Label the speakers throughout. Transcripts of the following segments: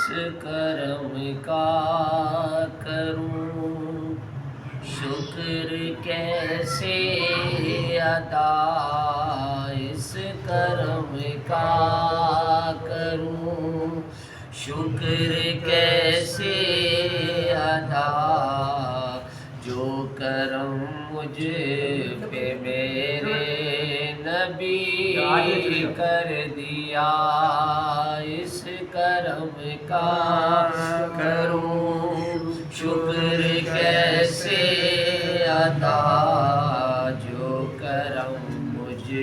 Speaker 1: کرم کا کروں، شکر کیسے ادا اس کرم کا کروں، شکر کیسے ادا جو کرم مجھ پہ میرے نبی کر دیا، اس کرم کا کروں، شکر کیسے ادا جو کرم مجھ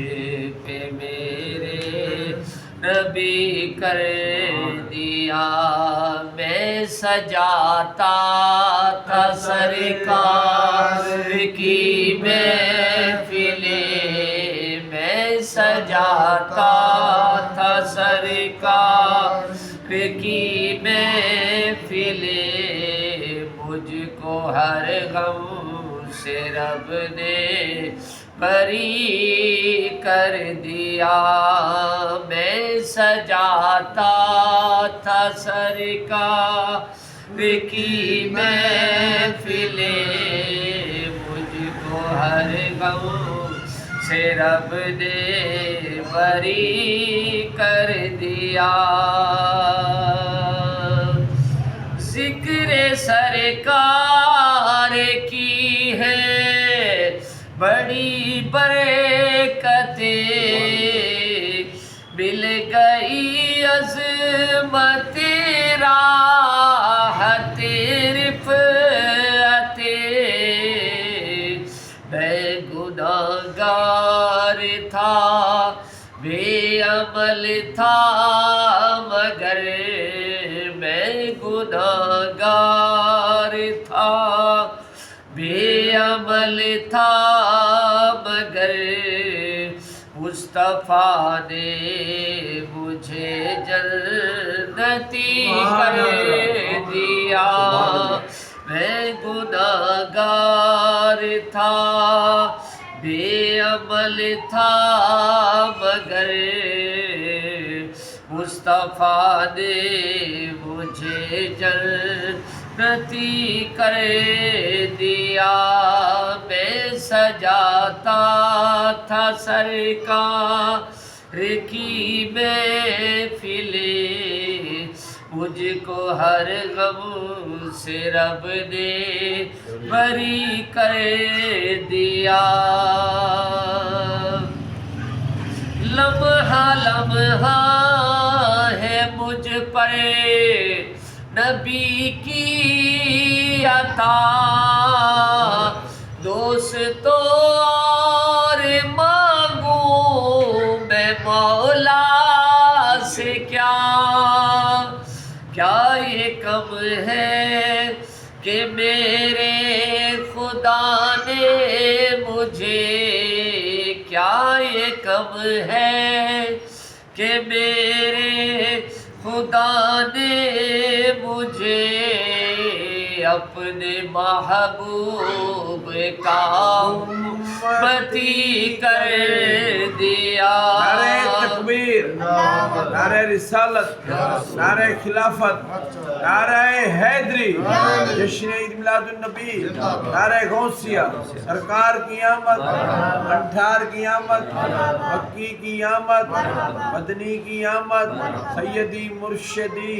Speaker 1: پہ میرے نبی کر دیا۔ میں سجاتا تھا سرکار کی محفلیں، میں سجاتا تھا سرکار کی محفلیں، مجھ کو ہر غم سے رب نے بری کر دیا۔ میں سجاتا تھا سرکار کی محفلیں، مجھ کو ہر غم سے رب نے بری کر دیا۔ ذکر سرکار کی ہے بڑی برکتیں، مل گئی عظمت راحت رفعتیں، میں گناہگار تھا بے عمل تھا مگر، میں گناہگار تھا بے عمل تھا مگر، مصطفیٰ نے مجھے جنتی کر دیا۔ میں گناہگار تھا بے عمل تھا مگر، مصطفیٰ نے مجھے جنتی کر دیا۔ میں سجاتا تھا سرکار کی محفلیں، مجھ کو ہر غم سے رب نے بری کر دیا۔ لمحہ لمحہ ہے مجھ پر نبی کی عطا، دوست اور مانگوں میں مولا سے کیا، کیا یہ کم ہے کہ میرے خدا نے مجھے، کیا یہ کم ہے کہ میرے خدا نے مجھے اپنے محبوب کا امتی کر دیا۔
Speaker 2: نعرہ تکبیر، نعرہ رسالت، نعرہ خلافت، نعرہ حیدری، جشن عید میلاد النبی، نعرہ غوثیہ، سرکار کی آمد، انٹھار کی آمد، مکی کی آمد، مدنی کی آمد، سیدی مرشدی،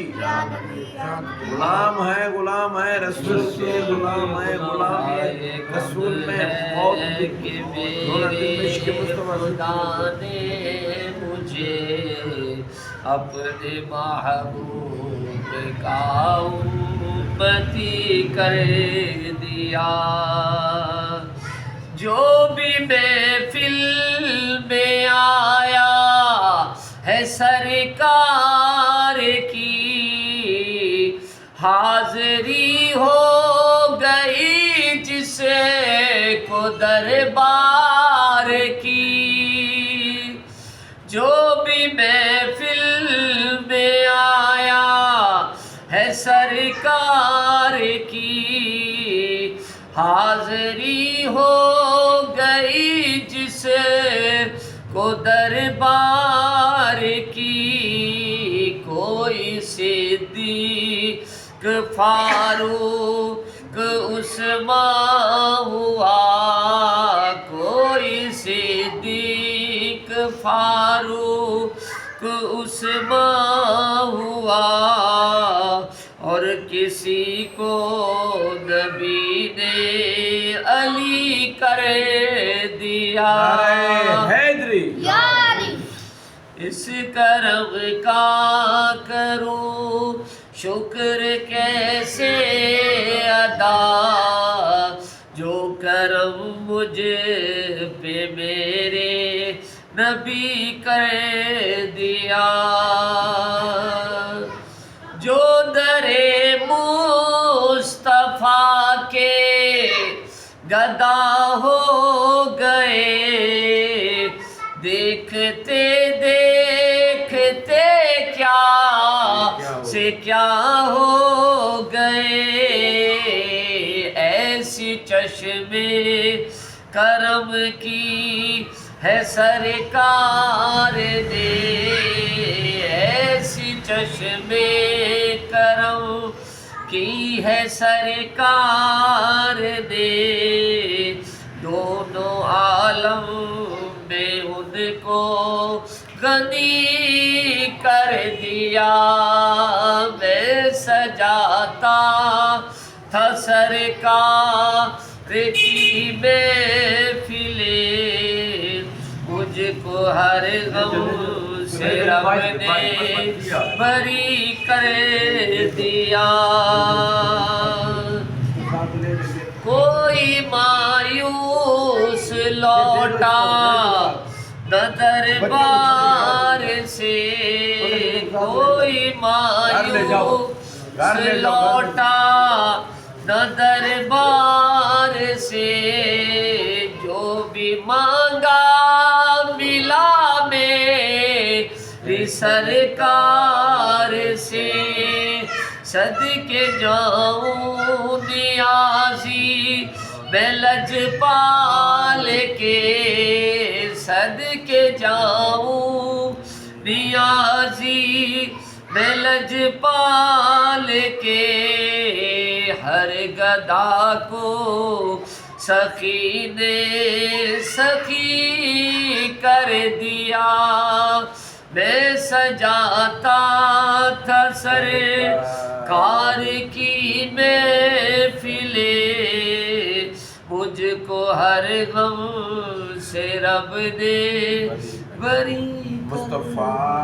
Speaker 2: غلام ہے رسول کے غلام ہے، غلام ہے رسول میں موت
Speaker 1: خدا نے مجھے اپنے محبوب کا امتی کر دیا۔ جو بھی محفل میں آیا ہے سرکار کی، حاضری ہو گئی جس کو دربار کی، جو بھی محفل میں آیا ہے سرکار کی، حاضری ہو گئی جس کو دربار کی، کوئی سے صدیق فاروق عثمان ہوا، کوئی صدیق فاروق عثمان ہوا، اور کسی کو نبی نے علی کر دیا۔
Speaker 2: نعرہ حیدری،
Speaker 1: اس کرم کا کروں شکر کیسے ادا، جو کرم مجھ پہ میرے نبی کر دیا، جو در مصطفیٰ کے گدا ہو گئے، دیکھتے دیکھتے کیا سے کیا ہو گئے، ایسی چشم کرم کی ہے سرکار نے، ایسی چشم کرم کی ہے سرکار نے، دونوں عالم میں ان کو غنی کر دیا، میں سجاتا تھا سرکار کی محفلیں، مجھ کو ہر غم سے رب نے بری کر دیا، کوئی مایوس لوٹا نہ دربار سے، کوئی مایوس لوٹا نہ دربار سے، جو بھی مانگا ملا میری سرکار سے، صدقے جاؤں نیازی میں لجپال کے، صدقے جاؤں نیازی میں لجپال کے، ہر گدا کو سخی نے سخی کر دیا، میں سجاتا تھا سرکار کی محفلیں، مجھ کو ہر غم سے رب نے بری کر دیا۔
Speaker 2: مصطفیٰ